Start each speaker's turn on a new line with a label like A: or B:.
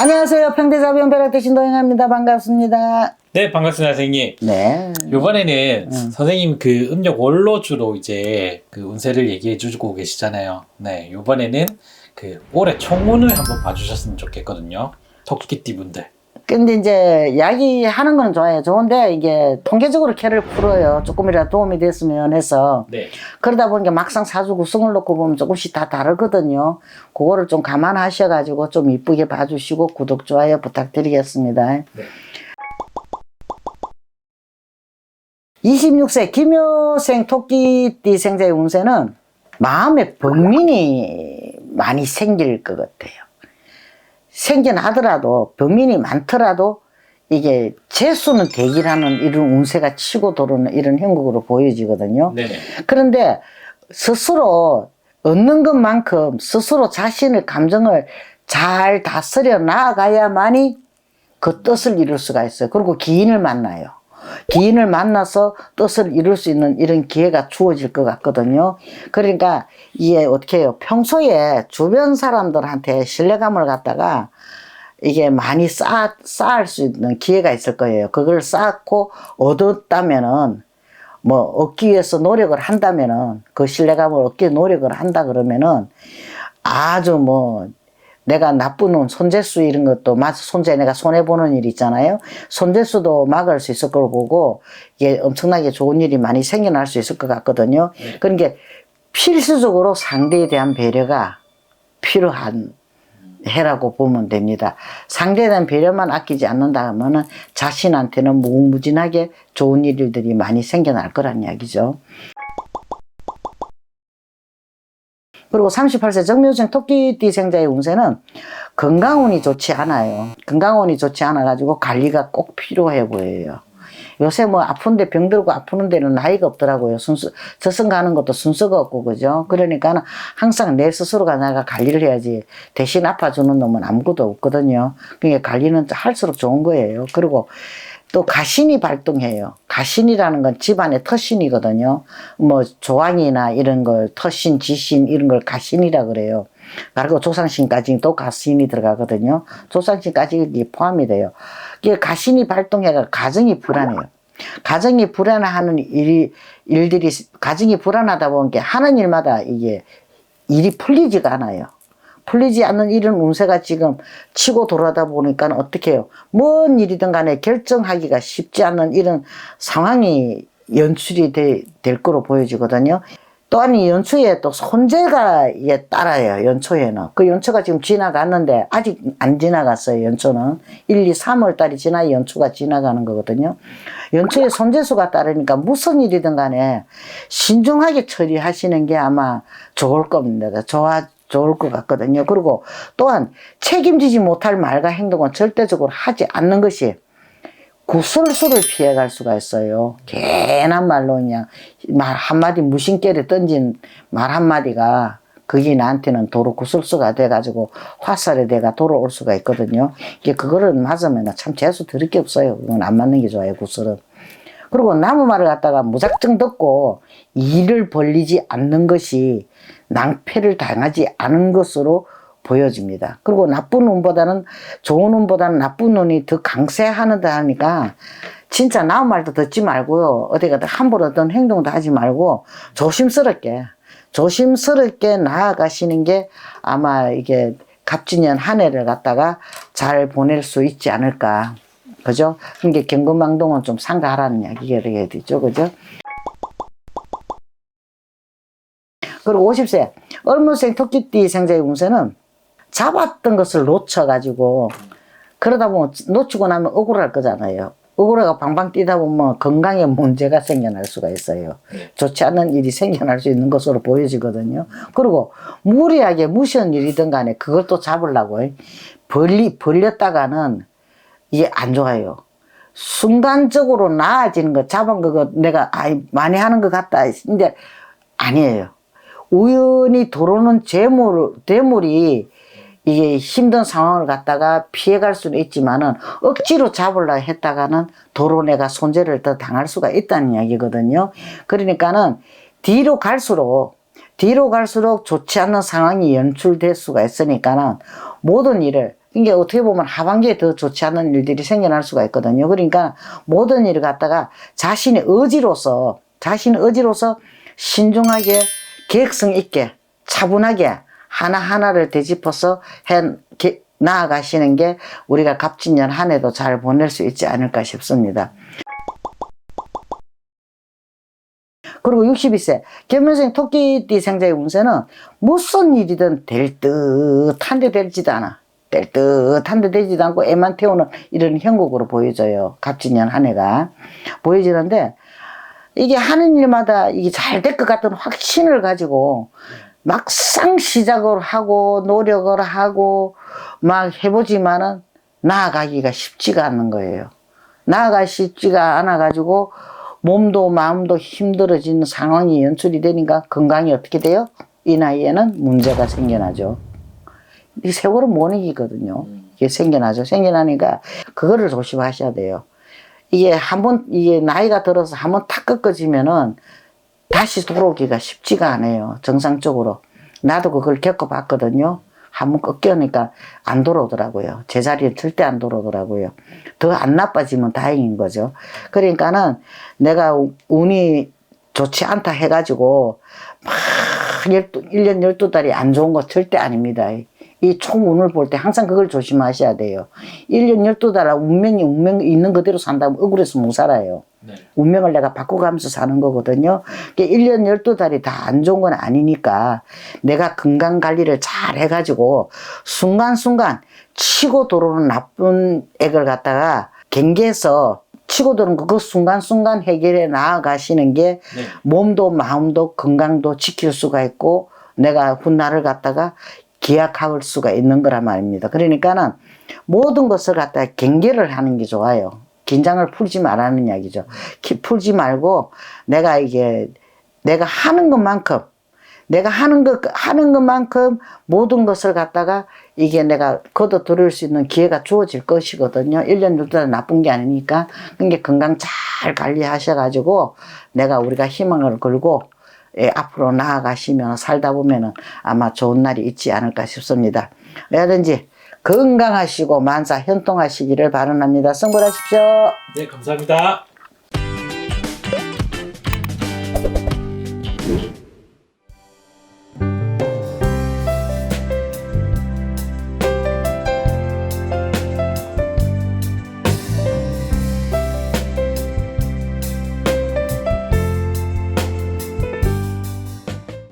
A: 안녕하세요. 평대자비 연배라 되신 도영합니다. 반갑습니다.
B: 네, 반갑습니다, 선생님.
A: 네.
B: 이번에는 선생님 그 음력 월로 주로 이제 그 운세를 얘기해 주고 계시잖아요. 네, 이번에는 그 올해 총운을 한번 봐주셨으면 좋겠거든요. 토끼띠 분들.
A: 근데 이제 이야기하는 건 좋아요. 좋은데 이게 통계적으로 캐를 풀어요. 조금이라도 도움이 됐으면 해서.
B: 네.
A: 그러다 보니까 막상 사주 구성을 놓고 보면 조금씩 다 다르거든요. 그거를 좀 감안하셔가지고 좀 이쁘게 봐주시고 구독, 좋아요 부탁드리겠습니다.
B: 네.
A: 26세 김효생 토끼띠 생자의 운세는 마음에 번민이 많이 생길 것 같아요. 생긴 하더라도 범인이 많더라도 이게 재수는 대기라는 이런 운세가 치고 도는 이런 형국으로 보여지거든요.
B: 네네.
A: 그런데 스스로 얻는 것만큼 스스로 자신의 감정을 잘 다스려 나아가야만이 그 뜻을 이룰 수가 있어요. 그리고 기인을 만나요. 기인을 만나서 뜻을 이룰 수 있는 이런 기회가 주어질 것 같거든요. 그러니까 이게 어떻게 해요? 평소에 주변 사람들한테 신뢰감을 갖다가 이게 많이 쌓을 수 있는 기회가 있을 거예요. 그걸 쌓고 얻었다면은 뭐 얻기 위해서 노력을 한다면은 그 신뢰감을 얻기 위해 노력을 한다 그러면은 아주 뭐 내가 나쁜 운, 손재수 이런 것도 마치 손재 내가 손해보는 일 있잖아요. 손재수도 막을 수 있을 거로 보고 이게 엄청나게 좋은 일이 많이 생겨날 수 있을 것 같거든요. 그러니까 필수적으로 상대에 대한 배려가 필요한 해라고 보면 됩니다. 상대에 대한 배려만 아끼지 않는다 하면은 자신한테는 무궁무진하게 좋은 일들이 많이 생겨날 거란 이야기죠. 그리고 38세 정묘생 토끼띠 생자의 운세는 건강운이 좋지 않아요. 건강운이 좋지 않아가지고 관리가 꼭 필요해 보여요. 요새 뭐 아픈데 병들고 아프는 데는 나이가 없더라고요. 저승 가는 것도 순서가 없고, 그죠? 그러니까는 항상 내 스스로가 내가 관리를 해야지. 대신 아파주는 놈은 아무것도 없거든요. 그러니까 관리는 할수록 좋은 거예요. 그리고 또 가신이 발동해요. 가신이라는 건 집안의 터신이거든요. 뭐 조항이나 이런 걸 터신, 지신 이런 걸 가신이라 그래요. 그리고 조상신까지 또 가신이 들어가거든요. 조상신까지 포함이 돼요. 이게 가신이 발동해가 가정이 불안해요. 가정이 불안하는 일들이 가정이 불안하다 보니까 하는 일마다 이게 일이 풀리지가 않아요. 풀리지 않는 이런 운세가 지금 치고 돌아다 보니까 어떻게 해요? 뭔 일이든 간에 결정하기가 쉽지 않은 이런 상황이 연출이 될 거로 보여지거든요. 또한 이 연초에 또 손재가 이게 따라요. 연초에는. 그 연초가 지금 지나갔는데 아직 안 지나갔어요. 연초는. 1, 2, 3월 달이 지나야 연초가 지나가는 거거든요. 연초에 손재수가 따르니까 무슨 일이든 간에 신중하게 처리하시는 게 아마 좋을 겁니다. 좋을 것 같거든요. 그리고 또한 책임지지 못할 말과 행동은 절대적으로 하지 않는 것이 구설수를 피해갈 수가 있어요. 괜한 말로 그냥 말 한마디 무심결에 던진 말 한마디가 그게 나한테는 도로 구설수가 돼가지고 화살에 내가 돌아올 수가 있거든요. 그거를 맞으면 참 재수 들을 게 없어요. 그건 안 맞는 게 좋아요, 구설은. 그리고 남의 말을 갖다가 무작정 듣고 일을 벌리지 않는 것이 낭패를 당하지 않은 것으로 보여집니다. 그리고 나쁜 운보다는 좋은 운보다는 나쁜 운이 더 강세하는다 하니까 진짜 남의 말도 듣지 말고요. 어디 가다 함부로 어떤 행동도 하지 말고 조심스럽게 나아가시는 게 아마 이게 갑진년 한 해를 갖다가 잘 보낼 수 있지 않을까. 그죠? 그러니까 경금망동은 좀 삼가하라는 이야기가 되겠죠. 그죠? 그리고 50세 을무생 토끼띠 생자의 운세는 잡았던 것을 놓쳐가지고 그러다 보면 놓치고 나면 억울할 거잖아요. 억울해가 방방 뛰다 보면 건강에 문제가 생겨날 수가 있어요. 좋지 않은 일이 생겨날 수 있는 것으로 보여지거든요. 그리고 무리하게 무시한 일이든 간에 그걸 또 잡으려고 벌렸다가는 이게 안 좋아요. 순간적으로 나아지는 거 잡은 거 내가 많이 하는 것 같다. 근데 아니에요. 우연히 들어오는 대물이 이게 힘든 상황을 갖다가 피해갈 수는 있지만은 억지로 잡으려 했다가는 도로 내가 손재를 더 당할 수가 있다는 이야기거든요. 그러니까는 뒤로 갈수록 좋지 않은 상황이 연출될 수가 있으니까는 모든 일을 이게 어떻게 보면 하반기에 더 좋지 않은 일들이 생겨날 수가 있거든요. 그러니까 모든 일을 갖다가 자신의 의지로서 신중하게 계획성 있게 차분하게 하나하나를 되짚어서 나아가시는 게 우리가 갑진년 한 해도 잘 보낼 수 있지 않을까 싶습니다. 그리고 62세 견묘생 토끼띠 생자의 운세는 무슨 일이든 될 듯한데 되지도 않아. 될 듯한데 되지도 않고 애만 태우는 이런 형국으로 보여져요. 갑진년 한 해가 보여지는데, 이게 하는 일마다 이게 잘 될 것 같은 확신을 가지고 막상 시작을 하고 노력을 하고 막 해보지만은 나아가기가 쉽지가 않는 거예요. 나아가기 쉽지가 않아 가지고 몸도 마음도 힘들어지는 상황이 연출이 되니까 건강이 어떻게 돼요? 이 나이에는 문제가 생겨나죠. 이 세월은 못 이기거든요. 이게 생겨나죠. 생겨나니까 그거를 조심하셔야 돼요. 이게 이게 나이가 들어서 한번 탁 꺾어지면은 다시 돌아오기가 쉽지가 않아요. 정상적으로. 나도 그걸 겪어봤거든요. 한번 꺾여니까 안 돌아오더라고요. 제자리에 절대 안 돌아오더라고요. 더 안 나빠지면 다행인 거죠. 그러니까는 내가 운이 좋지 않다 해가지고 막 1년 12달이 안 좋은 거 절대 아닙니다. 이 총 운을 볼 때 항상 그걸 조심하셔야 돼요. 1년 12달 운명 있는 그대로 산다면 억울해서 못 살아요.
B: 네.
A: 운명을 내가 바꿔가면서 사는 거거든요. 1년 12달이 다 안 좋은 건 아니니까 내가 건강 관리를 잘 해가지고 순간순간 치고 들어오는 나쁜 액을 갖다가 경계해서 치고 들어오는 그 순간순간 해결해 나아가시는 게
B: 네.
A: 몸도 마음도 건강도 지킬 수가 있고 내가 훗날을 갖다가 기약할 수가 있는 거란 말입니다. 그러니까는 모든 것을 갖다가 경계를 하는 게 좋아요. 긴장을 풀지 말라는 이야기죠. 풀지 말고 내가 하는 것만큼 모든 것을 갖다가 이게 내가 걷어 들을 수 있는 기회가 주어질 것이거든요. 1년 6달 나쁜 게 아니니까. 그러니까 건강 잘 관리하셔가지고 우리가 희망을 걸고 앞으로 나아가시면 살다 보면은 아마 좋은 날이 있지 않을까 싶습니다. 뭐든지 건강하시고 만사 현통하시기를 바랍니다. 성불하십시오.
B: 네, 감사합니다.